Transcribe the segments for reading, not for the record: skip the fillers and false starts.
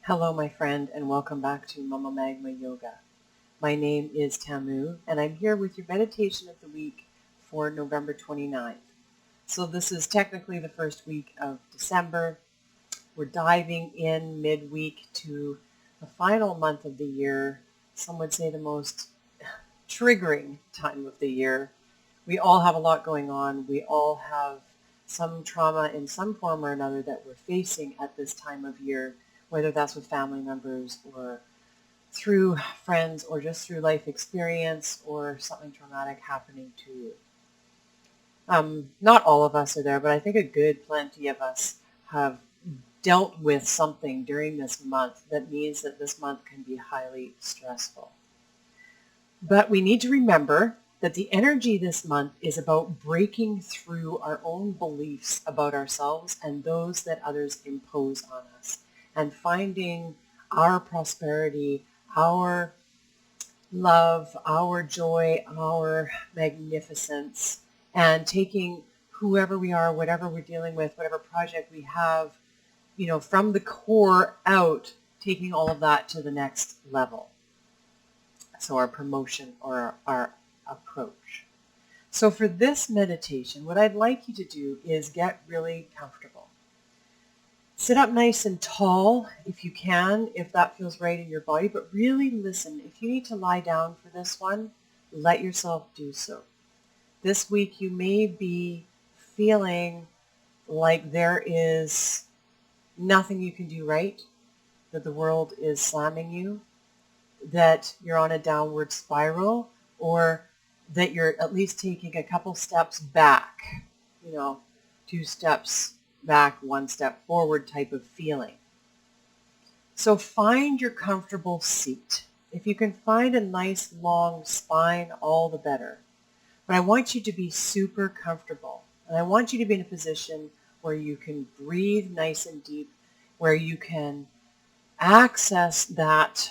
Hello, my friend, and welcome back to Mama Magma Yoga. My name is Tamu, and I'm here with your meditation of the week for November 29th. So this is technically the first week of December. We're diving in midweek to the final month of the year. Some would say the most triggering time of the year. We all have a lot going on. We all have some trauma in some form or another that we're facing at this time of year, whether that's with family members or through friends or just through life experience or something traumatic happening to you. Not all of us are there, but I think a good plenty of us have dealt with something during this month that means that this month can be highly stressful. But we need to remember that the energy this month is about breaking through our own beliefs about ourselves and those that others impose on us, and finding our prosperity, our love, our joy, our magnificence, and taking whoever we are, whatever we're dealing with, whatever project we have, from the core out, taking all of that to the next level. So our promotion or our approach. So for this meditation, what I'd like you to do is get really comfortable. Sit up nice and tall if you can, if that feels right in your body, but really listen. If you need to lie down for this one, let yourself do so. This week you may be feeling like there is nothing you can do right, that the world is slamming you, that you're on a downward spiral, or that you're at least taking a couple steps back, 2 steps back, 1 step forward type of feeling. So find your comfortable seat. If you can find a nice long spine, all the better. But I want you to be super comfortable. And I want you to be in a position where you can breathe nice and deep, where you can access that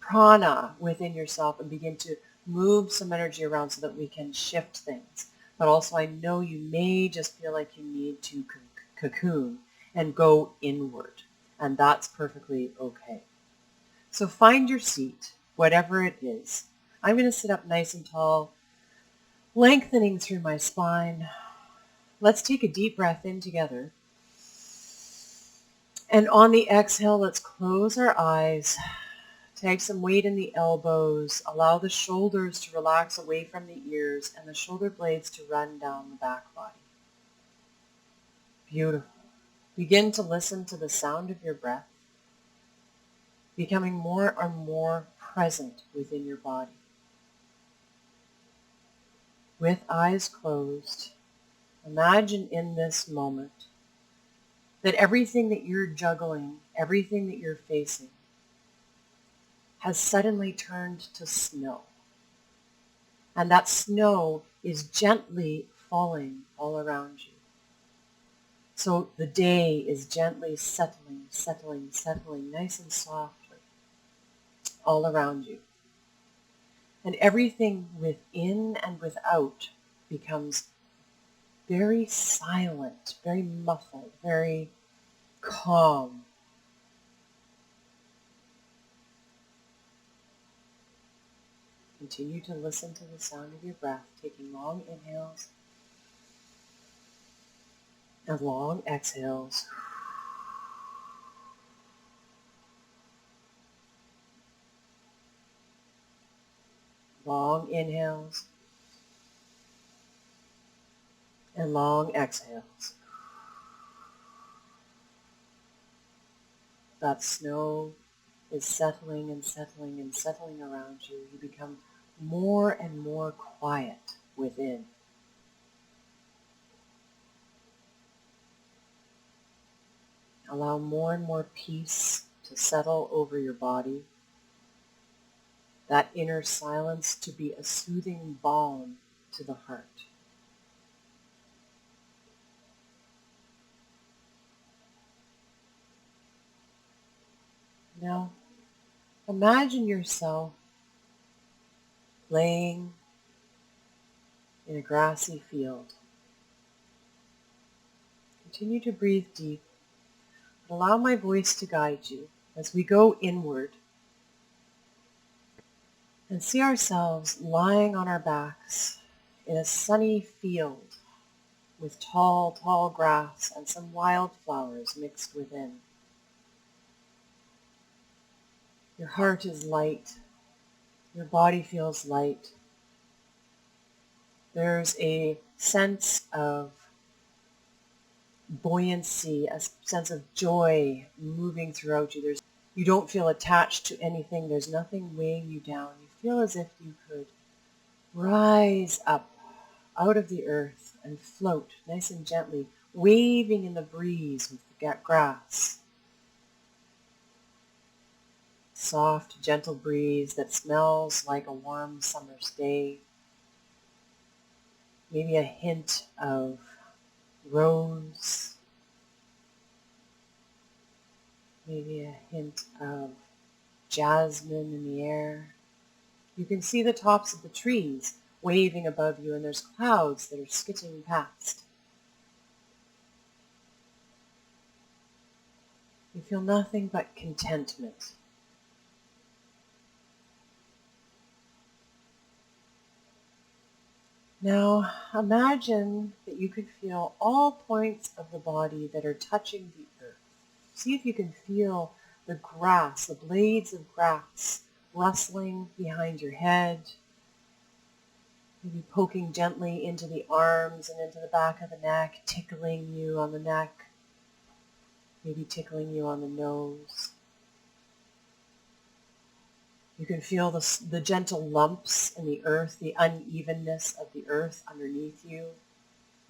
prana within yourself and begin to move some energy around so that we can shift things. But also I know you may just feel like you need to cocoon and go inward, and that's perfectly okay. So find your seat, whatever it is. I'm going to sit up nice and tall, lengthening through my spine. Let's take a deep breath in together. And on the exhale, let's close our eyes. Take some weight in the elbows. Allow the shoulders to relax away from the ears and the shoulder blades to run down the back body. Beautiful. Begin to listen to the sound of your breath, becoming more and more present within your body. With eyes closed, imagine in this moment that everything that you're juggling, everything that you're facing, has suddenly turned to snow. And that snow is gently falling all around you. So the day is gently settling, nice and softly all around you. And everything within and without becomes very silent, very muffled, very calm. Continue to listen to the sound of your breath, taking long inhales and long exhales. Long inhales and long exhales. That snow is settling and settling and settling around you. You become more and more quiet within. Allow more and more peace to settle over your body. That inner silence to be a soothing balm to the heart. Now, imagine yourself laying in a grassy field. Continue to breathe deep. Allow my voice to guide you as we go inward and see ourselves lying on our backs in a sunny field with tall, tall grass and some wildflowers mixed within. Your heart is light. Your body feels light. There's a sense of buoyancy, a sense of joy moving throughout you. You don't feel attached to anything. There's nothing weighing you down. You feel as if you could rise up out of the earth and float nice and gently, waving in the breeze with the grass. Soft, gentle breeze that smells like a warm summer's day. Maybe a hint of rose. Maybe a hint of jasmine in the air. You can see the tops of the trees waving above you, and there's clouds that are skipping past. You feel nothing but contentment. Now imagine that you could feel all points of the body that are touching the earth. See if you can feel the grass, the blades of grass rustling behind your head, maybe poking gently into the arms and into the back of the neck, tickling you on the neck, maybe tickling you on the nose. You can feel the gentle lumps in the earth, the unevenness of the earth underneath you.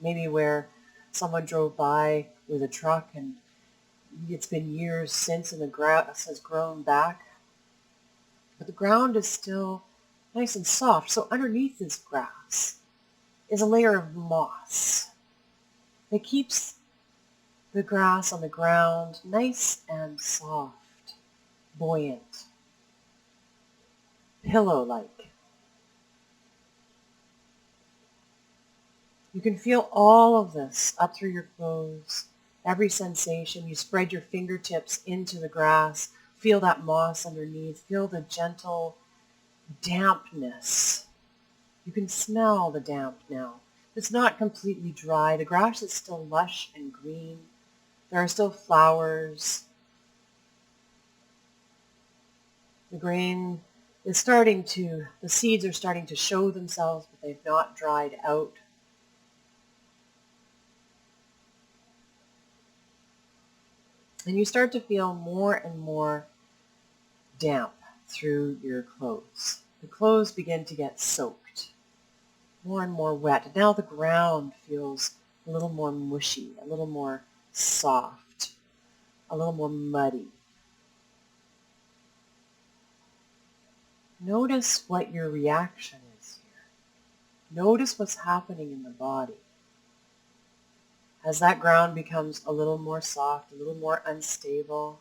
Maybe where someone drove by with a truck and it's been years since and the grass has grown back. But the ground is still nice and soft. So underneath this grass is a layer of moss that keeps the grass on the ground nice and soft, buoyant, pillow-like. You can feel all of this up through your clothes, every sensation. You spread your fingertips into the grass, feel that moss underneath, feel the gentle dampness. You can smell the damp now. It's not completely dry. The grass is still lush and green. There are still flowers. The grain is the seeds are starting to show themselves, but they've not dried out. And you start to feel more and more damp through your clothes. The clothes begin to get soaked, more and more wet. Now the ground feels a little more mushy, a little more soft, a little more muddy. Notice what your reaction is here. Notice what's happening in the body. As that ground becomes a little more soft, a little more unstable,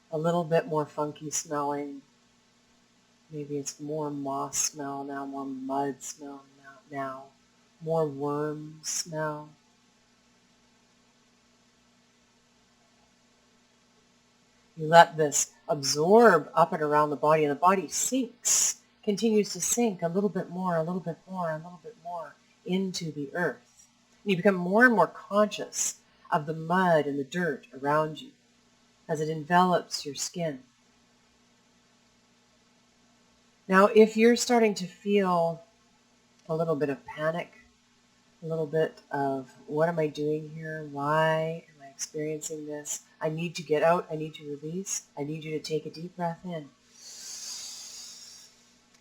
a little bit more funky smelling, maybe it's more moss smell now, more mud smell now, more worm smell. You let this absorb up and around the body, and the body sinks, continues to sink a little bit more, a little bit more, a little bit more into the earth. And you become more and more conscious of the mud and the dirt around you as it envelops your skin. Now, if you're starting to feel a little bit of panic, a little bit of what am I doing here? Why am I experiencing this? I need to get out. I need to release. I need you to take a deep breath in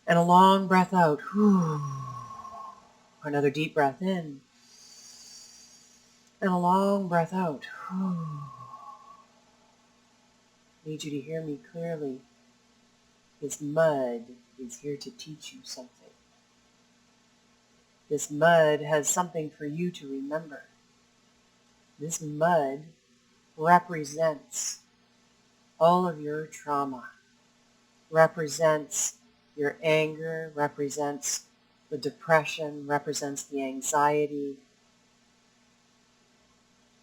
and a long breath out. Another deep breath in and a long breath out. I need you to hear me clearly. This mud is here to teach you something. This mud has something for you to remember. This mud represents all of your trauma, represents your anger, represents the depression, represents the anxiety.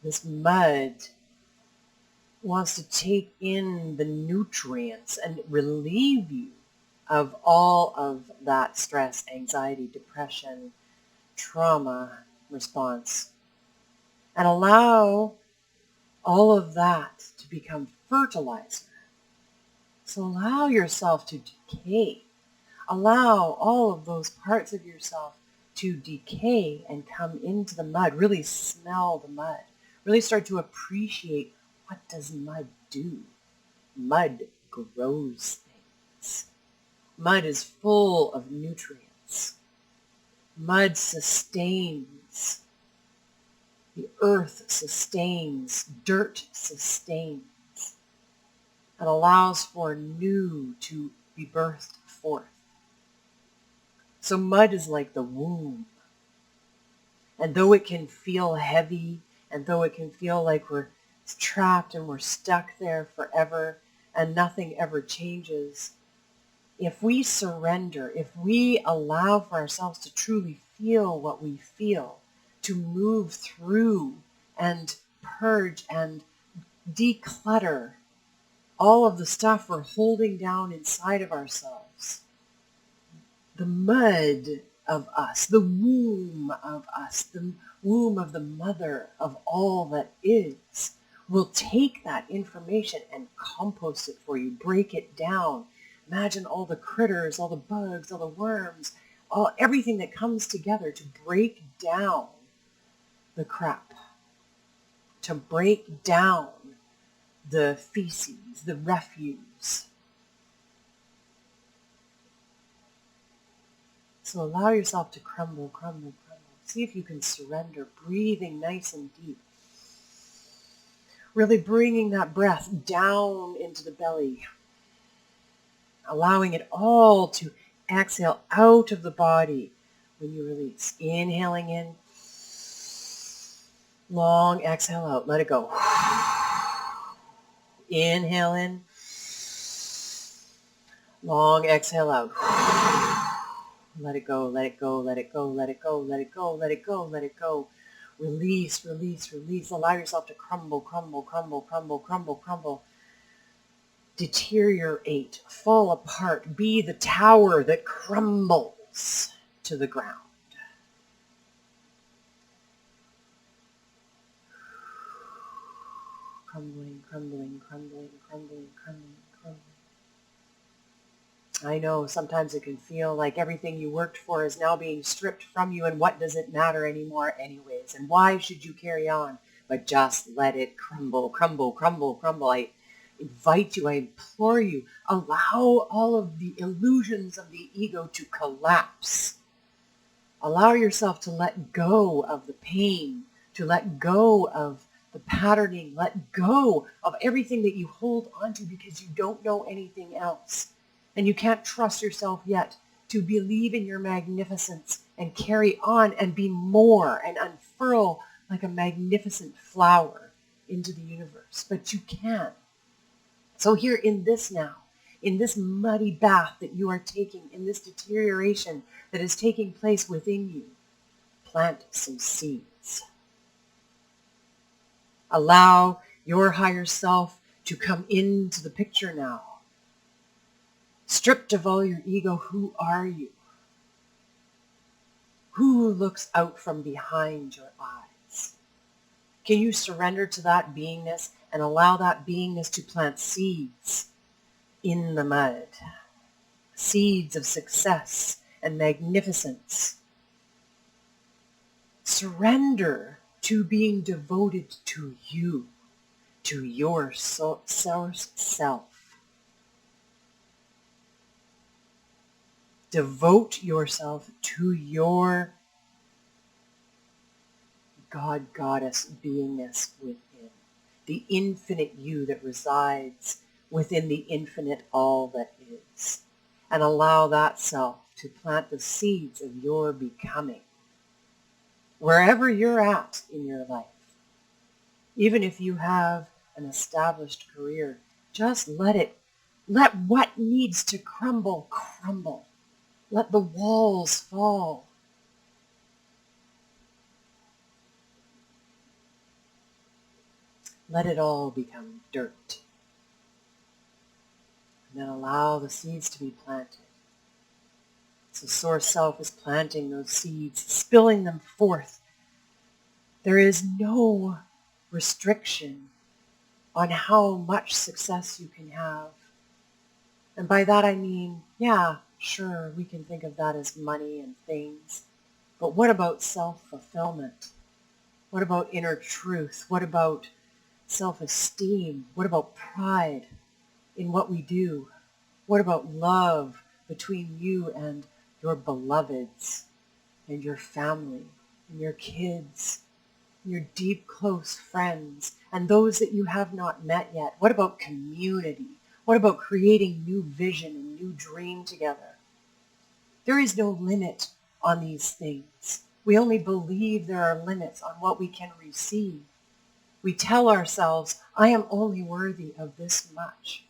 This mud wants to take in the nutrients and relieve you of all of that stress, anxiety, depression, trauma response, and allow all of that to become fertilizer. So allow yourself to decay. Allow all of those parts of yourself to decay and come into the mud. Really smell the mud. Really start to appreciate, what does mud do? Mud grows things. Mud is full of nutrients. Mud sustains. The earth sustains. Dirt sustains. And allows for new to be birthed forth. So mud is like the womb. And though it can feel heavy, and though it can feel like we're trapped and we're stuck there forever and nothing ever changes, if we surrender, if we allow for ourselves to truly feel what we feel, to move through and purge and declutter all of the stuff we're holding down inside of ourselves, the mud of us, the womb of us, the womb of the mother of all that is, will take that information and compost it for you, break it down. Imagine all the critters, all the bugs, all the worms, everything that comes together to break down the crap, to break down the feces, the refuse. So allow yourself to crumble, crumble, crumble. See if you can surrender, breathing nice and deep. Really bringing that breath down into the belly. Allowing it all to exhale out of the body when you release. Inhaling in. Long exhale out. Let it go. Inhale in. Long exhale out. Let it go, let it go, let it go, let it go, let it go, let it go, let it go. Release, release, release. Allow yourself to crumble, crumble, crumble, crumble, crumble, crumble. Deteriorate, fall apart. Be the tower that crumbles to the ground. Crumbling, crumbling, crumbling, crumbling, crumbling, crumbling. I know sometimes it can feel like everything you worked for is now being stripped from you, and what does it matter anymore anyways? And why should you carry on? But just let it crumble, crumble, crumble, crumble. I invite you, I implore you, allow all of the illusions of the ego to collapse. Allow yourself to let go of the pain, to let go of the patterning, let go of everything that you hold onto because you don't know anything else. And you can't trust yourself yet to believe in your magnificence and carry on and be more and unfurl like a magnificent flower into the universe. But you can. So here in this now, in this muddy bath that you are taking, in this deterioration that is taking place within you, plant some seeds. Allow your higher self to come into the picture now. Stripped of all your ego, who are you? Who looks out from behind your eyes? Can you surrender to that beingness and allow that beingness to plant seeds in the mud? Seeds of success and magnificence. Surrender to being devoted to you, to your source self. Devote yourself to your God, Goddess beingness within. The infinite you that resides within the infinite all that is. And allow that self to plant the seeds of your becoming. Wherever you're at in your life. Even if you have an established career, just let what needs to crumble, crumble. Let the walls fall. Let it all become dirt. And then allow the seeds to be planted. So Source Self is planting those seeds, spilling them forth. There is no restriction on how much success you can have. And by that I mean, yeah, sure, we can think of that as money and things. But what about self-fulfillment? What about inner truth? What about self-esteem? What about pride in what we do? What about love between you and your beloveds and your family and your kids, your deep, close friends, and those that you have not met yet? What about community? What about creating new vision and new dream together? There is no limit on these things. We only believe there are limits on what we can receive. We tell ourselves, I am only worthy of this much,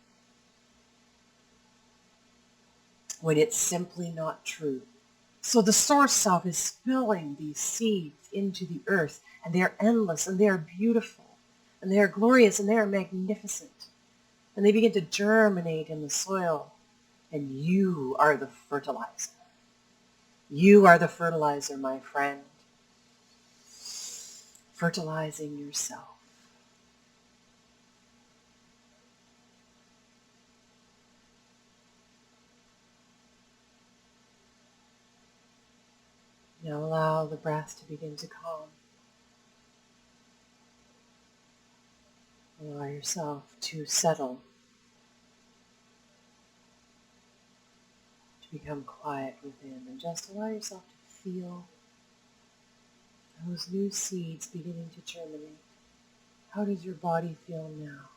when it's simply not true. So the Source Self is spilling these seeds into the earth, and they are endless, and they are beautiful, and they are glorious, and they are magnificent. And they begin to germinate in the soil, and you are the fertilizer. You are the fertilizer, my friend. Fertilizing yourself. Now allow the breath to begin to calm. Allow yourself to settle, to become quiet within, and just allow yourself to feel those new seeds beginning to germinate. How does your body feel now?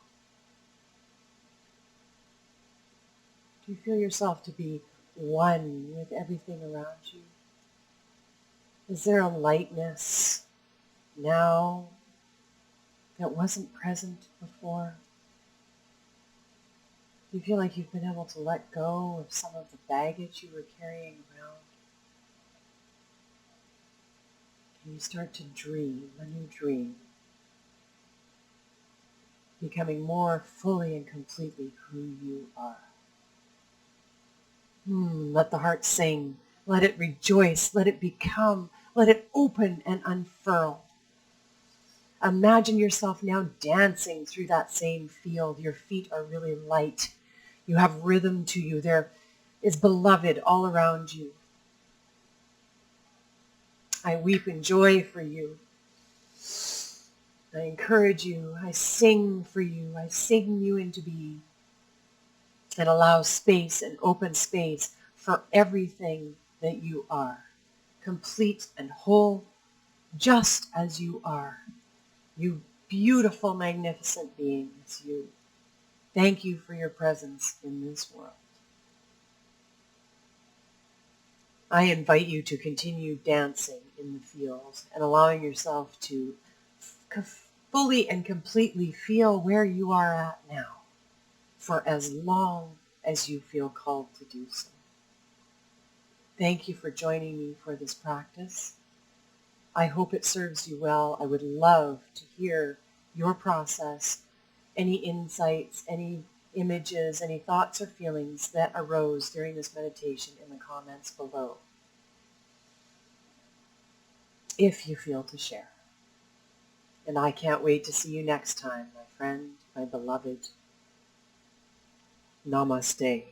Do you feel yourself to be one with everything around you? Is there a lightness now that wasn't present before? Do you feel like you've been able to let go of some of the baggage you were carrying around? Can you start to dream a new dream, becoming more fully and completely who you are? Let the heart sing. Let it rejoice. Let it become. Let it open and unfurl. Imagine yourself now dancing through that same field. Your feet are really light. You have rhythm to you. There is beloved all around you. I weep in joy for you. I encourage you. I sing for you. I sing you into being, and allow space and open space for everything that you are. Complete and whole, just as you are. You beautiful, magnificent beings, you. Thank you for your presence in this world. I invite you to continue dancing in the fields and allowing yourself to fully and completely feel where you are at now for as long as you feel called to do so. Thank you for joining me for this practice. I hope it serves you well. I would love to hear your process, any insights, any images, any thoughts or feelings that arose during this meditation in the comments below, if you feel to share. And I can't wait to see you next time, my friend, my beloved. Namaste.